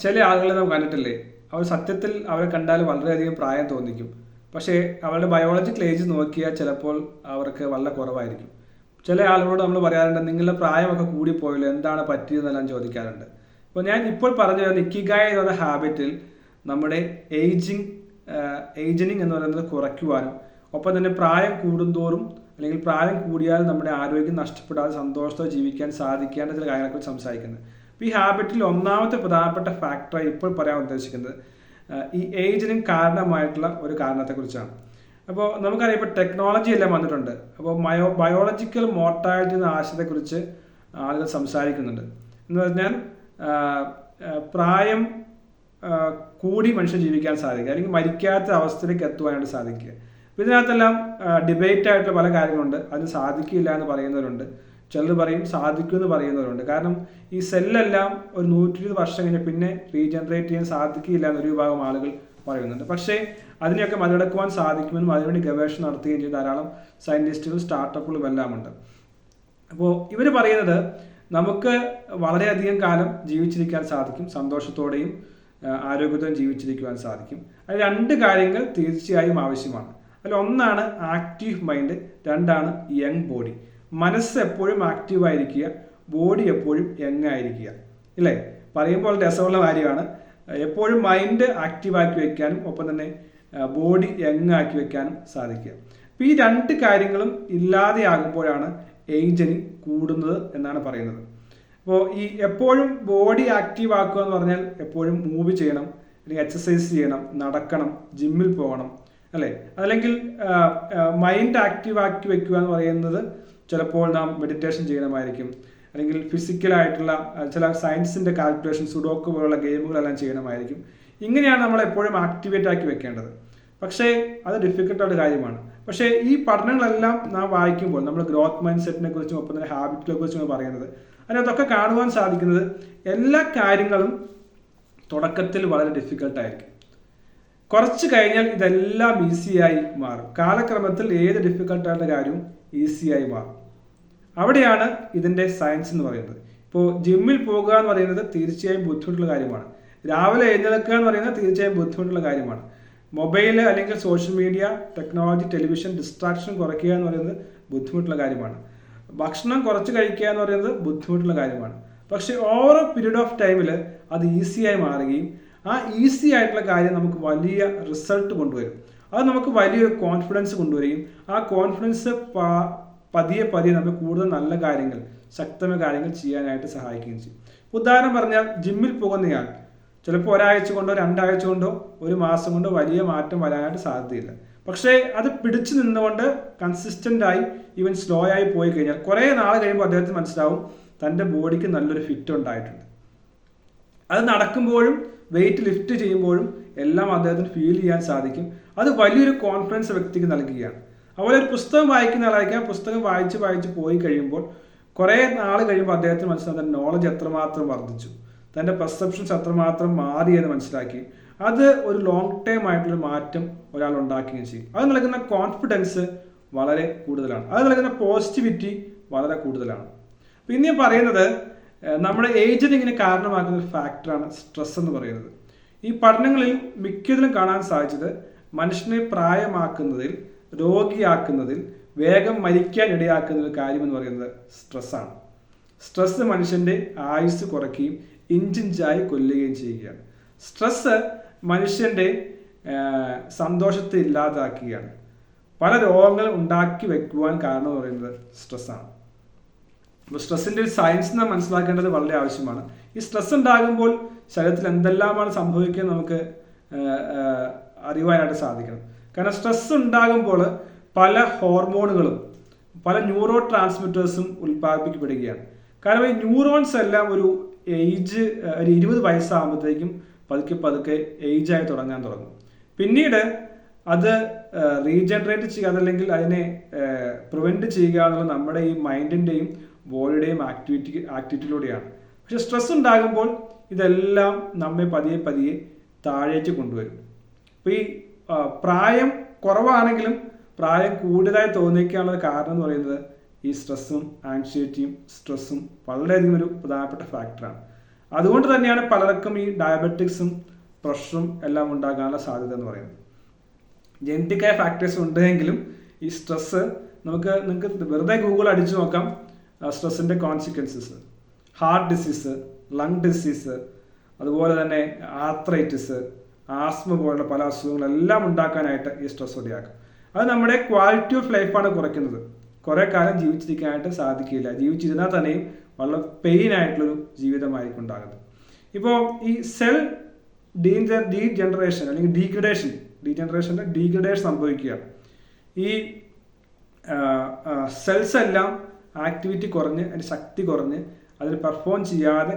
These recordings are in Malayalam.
ചില ആളുകളെ നാം കണ്ടിട്ടില്ലേ, അവർ സത്യത്തിൽ അവരെ കണ്ടാൽ വളരെയധികം പ്രായം തോന്നിക്കും. പക്ഷേ അവരുടെ ബയോളജിക്കൽ ഏജ് നോക്കിയാൽ ചിലപ്പോൾ അവർക്ക് വളരെ കുറവായിരിക്കും. ചില ആളുകളോട് നമ്മൾ പറയാറുണ്ട്, നിങ്ങളുടെ പ്രായമൊക്കെ കൂടിപ്പോയല്ലോ, എന്താണ് പറ്റിയതെന്നെല്ലാം ചോദിക്കാറുണ്ട്. അപ്പോൾ ഞാൻ ഇപ്പോൾ പറഞ്ഞ ഇക്കിഗായ് എന്ന ഹാബിറ്റിൽ നമ്മുടെ ഏജിനിങ് എന്ന് പറയുന്നത് കുറയ്ക്കുവാനും ഒപ്പം തന്നെ പ്രായം കൂടുന്തോറും അല്ലെങ്കിൽ പ്രായം കൂടിയാൽ നമ്മുടെ ആരോഗ്യം നഷ്ടപ്പെടാതെ സന്തോഷത്തോടെ ജീവിക്കാൻ സാധിക്കേണ്ട ചില കാര്യങ്ങളെക്കുറിച്ച് സംസാരിക്കുന്നത്. അപ്പോൾ ഈ ഹാബിറ്റിൽ ഒന്നാമത്തെ പ്രധാനപ്പെട്ട ഫാക്ടറായി ഇപ്പോൾ പറയാൻ ഉദ്ദേശിക്കുന്നത് ഈ ഏജിനും കാരണമായിട്ടുള്ള ഒരു കാരണത്തെക്കുറിച്ചാണ്. അപ്പോൾ നമുക്കറിയാം, ഇപ്പോൾ ടെക്നോളജി എല്ലാം വന്നിട്ടുണ്ട്. അപ്പോൾ ബയോളജിക്കൽ മോർട്ടാലിറ്റി എന്ന ആശയത്തെക്കുറിച്ച് ആളുകൾ സംസാരിക്കുന്നുണ്ട്. എന്ന് പറഞ്ഞാൽ പ്രായം കൂടി മനുഷ്യൻ ജീവിക്കാൻ സാധിക്കുക, അല്ലെങ്കിൽ മരിക്കാത്ത അവസ്ഥയിലേക്ക് എത്തുവാനായിട്ട് സാധിക്കുക. അപ്പോൾ ഇതിനകത്തെല്ലാം ഡിബേറ്റ് ആയിട്ടുള്ള പല കാര്യങ്ങളുണ്ട്. അതിന് സാധിക്കില്ല എന്ന് പറയുന്നവരുണ്ട്, ചിലർ പറയും സാധിക്കുമെന്ന് പറയുന്നവരുണ്ട്. കാരണം ഈ സെല്ലെല്ലാം ഒരു 120 വർഷം കഴിഞ്ഞ് പിന്നെ റീജനറേറ്റ് ചെയ്യാൻ സാധിക്കില്ല എന്നൊരു വിഭാഗം ആളുകൾ പറയുന്നുണ്ട്. പക്ഷേ അതിനെയൊക്കെ മറികടക്കുവാൻ സാധിക്കുമെന്നും അതിനുവേണ്ടി ഗവേഷണം നടത്തുകയും ചെയ്ത ധാരാളം സയൻറ്റിസ്റ്റുകളും സ്റ്റാർട്ടപ്പുകളും എല്ലാം ഉണ്ട്. അപ്പോൾ ഇവർ പറയുന്നത് നമുക്ക് വളരെയധികം കാലം ജീവിച്ചിരിക്കാൻ സാധിക്കും, സന്തോഷത്തോടെയും ആരോഗ്യത്തോടെയും ജീവിച്ചിരിക്കുവാൻ സാധിക്കും. അത് രണ്ട് കാര്യങ്ങൾ തീർച്ചയായും ആവശ്യമാണ്. അതിൽ ഒന്നാണ് ആക്റ്റീവ് മൈൻഡ്, രണ്ടാണ് യങ് ബോഡി. മനസ്സ് എപ്പോഴും ആക്റ്റീവായിരിക്കുക, ബോഡി എപ്പോഴും യങ് ആയിരിക്കുക. ഇല്ലേ? പറയുമ്പോൾ രസമുള്ള കാര്യമാണ്. എപ്പോഴും മൈൻഡ് ആക്റ്റീവാക്കി വെക്കാനും ഒപ്പം തന്നെ ബോഡി യങ് ആക്കി വെക്കാനും സാധിക്കുക. അപ്പോൾ ഈ രണ്ട് കാര്യങ്ങളും ഇല്ലാതെയാകുമ്പോഴാണ് ഏജിങ് കൂടുന്നത് എന്നാണ് പറയുന്നത്. അപ്പോൾ ഈ എപ്പോഴും ബോഡി ആക്റ്റീവ് ആക്കുക എന്ന് പറഞ്ഞാൽ എപ്പോഴും മൂവ് ചെയ്യണം, അല്ലെങ്കിൽ എക്സസൈസ് ചെയ്യണം, നടക്കണം, ജിമ്മിൽ പോകണം, അല്ലേ? അല്ലെങ്കിൽ മൈൻഡ് ആക്റ്റീവ് ആക്കി വെക്കുക എന്ന് പറയുന്നത് ചിലപ്പോൾ നാം മെഡിറ്റേഷൻ ചെയ്യണമായിരിക്കും, അല്ലെങ്കിൽ ഫിസിക്കലായിട്ടുള്ള ചില സയൻസിൻ്റെ കാൽക്കുലേഷൻ, സുഡോക്ക് പോലുള്ള ഗെയിമുകളെല്ലാം ചെയ്യണമായിരിക്കും. ഇങ്ങനെയാണ് നമ്മൾ എപ്പോഴും ആക്ടിവേറ്റ് ആക്കി വെക്കേണ്ടത്. പക്ഷേ അത് ഡിഫിക്കൽട്ടായിട്ട് കാര്യമാണ്. പക്ഷേ ഈ പഠനങ്ങളെല്ലാം നാം വായിക്കുമ്പോൾ നമ്മൾ ഗ്രോത്ത് മൈൻഡ് സെറ്റിനെ കുറിച്ചും ഒപ്പം തന്നെ ഹാബിറ്റിനെ കുറിച്ചും പറയുന്നത്, അതിനകത്തൊക്കെ കാണുവാൻ സാധിക്കുന്നത് എല്ലാ കാര്യങ്ങളും തുടക്കത്തിൽ വളരെ ഡിഫിക്കൽട്ടായിരിക്കും. കുറച്ച് കഴിഞ്ഞാൽ ഇതെല്ലാം ഈസിയായി മാറും. കാലക്രമത്തിൽ ഏത് ഡിഫിക്കൽട്ടായിട്ടുള്ള കാര്യവും ഈസിയായി മാറും. അവിടെയാണ് ഇതിൻ്റെ സയൻസ് എന്ന് പറയുന്നത്. ഇപ്പോൾ ജിമ്മിൽ പോകുക എന്ന് പറയുന്നത് തീർച്ചയായും ബുദ്ധിമുട്ടുള്ള കാര്യമാണ്. രാവിലെ എഴുന്നേൽക്കുക എന്ന് പറയുന്നത് തീർച്ചയായും ബുദ്ധിമുട്ടുള്ള കാര്യമാണ്. മൊബൈൽ അല്ലെങ്കിൽ social media, technology, television distraction കുറയ്ക്കുക എന്ന് പറയുന്നത് ബുദ്ധിമുട്ടുള്ള കാര്യമാണ്. ഭക്ഷണം കുറച്ച് കഴിക്കുക എന്ന് പറയുന്നത് ബുദ്ധിമുട്ടുള്ള കാര്യമാണ്. പക്ഷേ ഓവർ പീരീഡ് ഓഫ് ടൈമിൽ അത് ഈസിയായി മാറുകയും ആ ഈസി ആയിട്ടുള്ള കാര്യം നമുക്ക് വലിയ റിസൾട്ട് കൊണ്ടുവരും. അത് നമുക്ക് വലിയൊരു കോൺഫിഡൻസ് കൊണ്ടുവരികയും ആ കോൺഫിഡൻസ് പതിയെ നമുക്ക് കൂടുതൽ നല്ല കാര്യങ്ങൾ, ശക്തമായ കാര്യങ്ങൾ ചെയ്യാനായിട്ട് സഹായിക്കുകയും ചെയ്യും. ഉദാഹരണം പറഞ്ഞാൽ, ജിമ്മിൽ പോകുന്നയാൾ ചിലപ്പോൾ ഒരാഴ്ച കൊണ്ടോ 2 ആഴ്ച കൊണ്ടോ 1 മാസം കൊണ്ടോ വലിയ മാറ്റം വരാനായിട്ട് സാധ്യതയില്ല. പക്ഷേ അത് പിടിച്ചു നിന്നുകൊണ്ട് കൺസിസ്റ്റൻ്റായി ഈവൻ സ്ലോ ആയി പോയി കഴിഞ്ഞാൽ കുറേ നാൾ കഴിയുമ്പോൾ അദ്ദേഹത്തിന് മനസ്സിലാവും തൻ്റെ ബോഡിക്ക് നല്ലൊരു ഫിറ്റ് ഉണ്ടായിട്ടുണ്ട്. അത് നടക്കുമ്പോഴും വെയിറ്റ് ലിഫ്റ്റ് ചെയ്യുമ്പോഴും എല്ലാം അദ്ദേഹത്തിന് ഫീൽ ചെയ്യാൻ സാധിക്കും. അത് വലിയൊരു കോൺഫിഡൻസ് വ്യക്തിക്ക് നൽകുകയാണ്. അതുപോലെ ഒരു പുസ്തകം വായിക്കുന്ന ആളായിരിക്കാം, പുസ്തകം വായിച്ച് പോയി കഴിയുമ്പോൾ കുറേ നാൾ കഴിയുമ്പോൾ അദ്ദേഹത്തിന് മനസ്സിലാവും തൻ്റെ നോളജ് എത്രമാത്രം വർദ്ധിച്ചു, തൻ്റെ പെർസെപ്ഷൻസ് എത്രമാത്രം മാറിയെന്ന് മനസ്സിലാക്കി. അത് ഒരു ലോങ് ടൈം ആയിട്ടുള്ള മാറ്റം ഒരാൾ ഉണ്ടാക്കുകയും ചെയ്യും. അത് നൽകുന്ന കോൺഫിഡൻസ് വളരെ കൂടുതലാണ്, അത് നൽകുന്ന പോസിറ്റിവിറ്റി വളരെ കൂടുതലാണ്. പിന്നെ പറയുന്നത് നമ്മുടെ ഏജിങ്ങിന് കാരണമാക്കുന്ന ഒരു ഫാക്ടറാണ് സ്ട്രെസ് എന്ന് പറയുന്നത്. ഈ പഠനങ്ങളിൽ മിക്കതിലും കാണാൻ സാധിച്ചത് മനുഷ്യനെ പ്രായമാക്കുന്നതിൽ, രോഗിയാക്കുന്നതിൽ, വേഗം മരിക്കാൻ ഇടയാക്കുന്ന ഒരു കാര്യമെന്ന് പറയുന്നത് സ്ട്രെസ്സാണ്. സ്ട്രെസ് മനുഷ്യൻ്റെ ആയുസ് കുറയ്ക്കുകയും ഇഞ്ചിഞ്ചായി കൊല്ലുകയും ചെയ്യുകയാണ്. സ്ട്രെസ് മനുഷ്യൻ്റെ സന്തോഷത്തെ ഇല്ലാതാക്കുകയാണ്. പല രോഗങ്ങളും ഉണ്ടാക്കി വെക്കുവാൻ കാരണം എന്ന് പറയുന്നത് സ്ട്രെസ്സാണ്. അപ്പോൾ സ്ട്രെസ്സിൻ്റെ ഒരു സയൻസ് നാം മനസ്സിലാക്കേണ്ടത് വളരെ ആവശ്യമാണ്. ഈ സ്ട്രെസ് ഉണ്ടാകുമ്പോൾ ശരീരത്തിൽ എന്തെല്ലാമാണ് സംഭവിക്കുക നമുക്ക് അറിയുവാനായിട്ട് സാധിക്കണം. കാരണം സ്ട്രെസ് ഉണ്ടാകുമ്പോൾ പല ഹോർമോണുകളും പല ന്യൂറോ ട്രാൻസ്മിറ്റേഴ്സും ഉൽപ്പാദിപ്പിക്കപ്പെടുകയാണ്. കാരണം ഈ ന്യൂറോൺസ് എല്ലാം ഒരു 20 വയസ്സാകുമ്പോഴത്തേക്കും പതുക്കെ ഏജായി തുടങ്ങും. പിന്നീട് അത് റീജനറേറ്റ് ചെയ്യുക, അതല്ലെങ്കിൽ അതിനെ പ്രിവെൻറ്റ് ചെയ്യുക എന്നുള്ളത് നമ്മുടെ ഈ മൈൻഡിൻ്റെയും ബോഡിയുടെയും ആക്ടിവിറ്റിയിലൂടെയാണ്. പക്ഷെ സ്ട്രെസ് ഉണ്ടാകുമ്പോൾ ഇതെല്ലാം നമ്മെ പതിയെ താഴേക്ക് കൊണ്ടുവരും. അപ്പോൾ ഈ പ്രായം കുറവാണെങ്കിലും പ്രായം കൂടുതലായി തോന്നിക്കാനുള്ള കാരണം എന്ന് പറയുന്നത് ഈ സ്ട്രെസ്സും ആങ്സൈറ്റിയും സ്ട്രെസ്സും വളരെയധികം ഒരു പ്രധാനപ്പെട്ട ഫാക്ടറാണ്. അതുകൊണ്ട് തന്നെയാണ് പലർക്കും ഈ ഡയബറ്റിക്സും പ്രഷറും എല്ലാം ഉണ്ടാകാനുള്ള സാധ്യത എന്ന് പറയുന്നത്. ജനറ്റിക്കായ ഫാക്ടേഴ്സ് ഉണ്ടെങ്കിലും ഈ സ്ട്രെസ്സ് നിങ്ങൾക്ക് വെറുതെ ഗൂഗിൾ അടിച്ചു നോക്കാം. സ്ട്രെസ്സിൻ്റെ consequences, heart disease, lung disease, അതുപോലെ തന്നെ ആർത്രൈറ്റിസ്, ആസ്മ പോലുള്ള പല അസുഖങ്ങളെല്ലാം ഉണ്ടാക്കാനായിട്ട് ഈ സ്ട്രെസ് ഇടയാക്കും. അത് നമ്മുടെ ക്വാളിറ്റി ഓഫ് ലൈഫാണ് കുറയ്ക്കുന്നത്. കുറേ കാലം ജീവിച്ചിരിക്കാനായിട്ട് സാധിക്കില്ല. ജീവിച്ചിരുന്നാൽ തന്നെയും വളരെ പെയിൻ ആയിട്ടുള്ളൊരു ജീവിതമായിരിക്കും ഉണ്ടാകുന്നത്. ഇപ്പോൾ ഈ സെൽ ഡീജനറേഷൻ അല്ലെങ്കിൽ ഡീഗ്രഡേഷൻ സംഭവിക്കുകയാണ്. ഈ സെൽസ് എല്ലാം ആക്ടിവിറ്റി കുറഞ്ഞ് അതിൻ്റെ ശക്തി കുറഞ്ഞ് അതിന് പെർഫോം ചെയ്യാതെ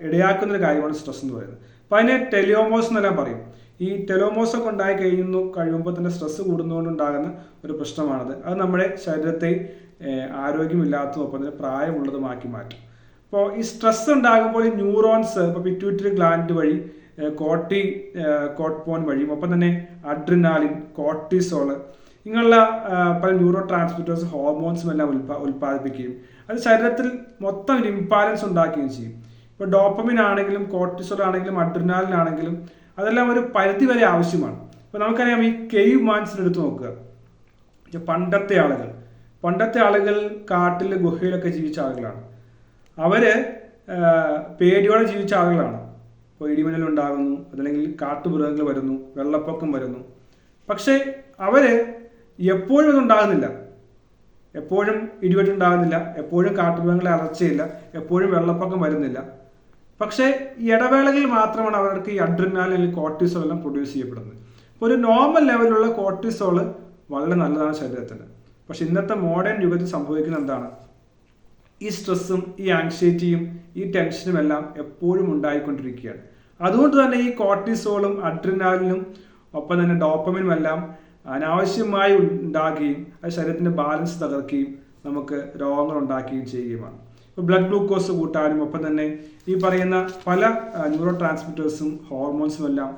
ഇടയാക്കുന്നൊരു കാര്യമാണ് സ്ട്രെസ് എന്ന് പറയുന്നത്. അപ്പോൾ അതിനെ ടെലോമോസ് എന്നെല്ലാം പറയും. ഈ ടെലോമോസ് ഒക്കെ ഉണ്ടായി കഴിയുമ്പോൾ തന്നെ സ്ട്രെസ് കൂടുന്നതുകൊണ്ടുണ്ടാകുന്ന ഒരു പ്രശ്നമാണത്. അത് നമ്മുടെ ശരീരത്തെ ആരോഗ്യമില്ലാത്തതും ഒപ്പം തന്നെ പ്രായമുള്ളതുമാക്കി മാറ്റും. അപ്പോൾ ഈ സ്ട്രെസ് ഉണ്ടാകുമ്പോൾ ഈ ന്യൂറോൺസ് ഇപ്പോൾ പിറ്റ്യൂട്ടറി ഗ്ലാൻഡ് വഴി കോർട്ടിസോൾ വഴിയും ഒപ്പം തന്നെ അഡ്രിനാലിൻ, കോർട്ടിസോള് ഇങ്ങനെയുള്ള പല ന്യൂറോ ട്രാൻസ്മിറ്റേഴ്സ് ഹോർമോൺസും എല്ലാം ഉൽപ്പാദിപ്പിക്കുകയും അത് ശരീരത്തിൽ മൊത്തം ഒരു ഇംബാലൻസ് ഉണ്ടാക്കുകയും ചെയ്യും. ഇപ്പോൾ ഡോപ്പമിൻ ആണെങ്കിലും കോർട്ടിസോൾ ആണെങ്കിലും അഡ്രിനാലിൻ ആണെങ്കിലും അതെല്ലാം ഒരു പരിധി വരെ ആവശ്യമാണ്. ഇപ്പോൾ നമുക്കറിയാം ഈ കേവ് മാൻസിനെ എടുത്ത് നോക്കുക. പണ്ടത്തെ ആളുകൾ കാട്ടിൽ ഗുഹയിലൊക്കെ ജീവിച്ച ആളുകളാണ്. അവര് പേടിയോടെ ജീവിച്ച ആളുകളാണ്. ഇപ്പോൾ ഇടിമിന്നൽ ഉണ്ടാകുന്നു, അതല്ലെങ്കിൽ കാട്ടുമൃഗങ്ങൾ വരുന്നു, വെള്ളപ്പൊക്കം വരുന്നു. പക്ഷേ അവര് എപ്പോഴും ഇതുണ്ടാകുന്നില്ല. എപ്പോഴും ഇടിവെട്ടുണ്ടാകുന്നില്ല, എപ്പോഴും കാട്ടുമൃഗങ്ങളെ അലർച്ചയില്ല, എപ്പോഴും വെള്ളപ്പൊക്കം വരുന്നില്ല. പക്ഷേ ഈ ഇടവേളകളിൽ മാത്രമാണ് അവർക്ക് ഈ അഡ്രിനാലിൻ അല്ലെങ്കിൽ കോർട്ടിസോൾ എല്ലാം പ്രൊഡ്യൂസ് ചെയ്യപ്പെടുന്നത്. അപ്പോൾ ഒരു നോർമൽ ലെവലിലുള്ള കോർട്ടിസോള് വളരെ നല്ലതാണ് ശരീരത്തിന്. പക്ഷെ ഇന്നത്തെ മോഡേൺ യുഗത്തിൽ സംഭവിക്കുന്ന എന്താണ്? ഈ സ്ട്രെസ്സും ഈ ആങ്സൈറ്റിയും ഈ ടെൻഷനും എല്ലാം എപ്പോഴും ഉണ്ടായിക്കൊണ്ടിരിക്കുകയാണ്. അതുകൊണ്ട് തന്നെ ഈ കോർട്ടിസോളും അഡ്രിനാലിനും ഒപ്പം തന്നെ ഡോപ്പമിനും എല്ലാം അനാവശ്യമായി ഉണ്ടാകുകയും അത് ശരീരത്തിൻ്റെ ബാലൻസ് തകർക്കുകയും നമുക്ക് രോഗങ്ങൾ ഉണ്ടാക്കുകയും ചെയ്യുകയുമാണ്. ഇപ്പോൾ ബ്ലഡ് ഗ്ലൂക്കോസ് കൂട്ടാനും ഒപ്പം തന്നെ ഈ പറയുന്ന പല ന്യൂറോ ട്രാൻസ്മിറ്റേഴ്സും ഹോർമോൺസും എല്ലാം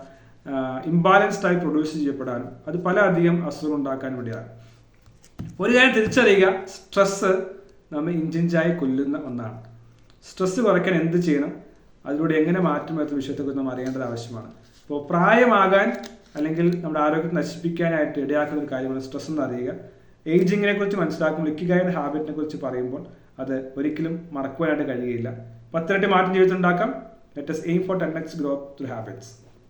ഇംബാലൻസ്ഡ് ആയി പ്രൊഡ്യൂസ് ചെയ്യപ്പെടാനും അത് പല അധികം അസുഖം ഉണ്ടാക്കാനും ഇടയാണ്. ഒരു കാര്യം തിരിച്ചറിയുക, സ്ട്രെസ്സ് നമ്മൾ ഇഞ്ചിഞ്ചായി കൊല്ലുന്ന ഒന്നാണ്. സ്ട്രെസ്സ് കുറയ്ക്കാൻ എന്ത് ചെയ്യണം, അതിലൂടെ എങ്ങനെ മാറ്റം വരുന്ന വിഷയത്തെക്കുറിച്ച് നമ്മൾ അറിയേണ്ടത് ആവശ്യമാണ്. അപ്പോൾ പ്രായമാകാൻ അല്ലെങ്കിൽ നമ്മുടെ ആരോഗ്യത്തെ നശിപ്പിക്കാനായിട്ട് ഇടയാക്കുന്ന ഒരു കാര്യമാണ് സ്ട്രെസ് എന്ന് അറിയുക. ഏജിങ്ങിനെ കുറിച്ച് മനസ്സിലാക്കുമ്പോൾ ഇക്കിഗായുടെ ഹാബിറ്റിനെ കുറിച്ച് പറയുമ്പോൾ അത് ഒരിക്കലും മറക്കുവാനായിട്ട് കഴിയുകയില്ല. 10 ഇരട്ടി മാറ്റം ജീവിതത്തിൽ ഉണ്ടാക്കാം. Let us aim for 10x growth through habits.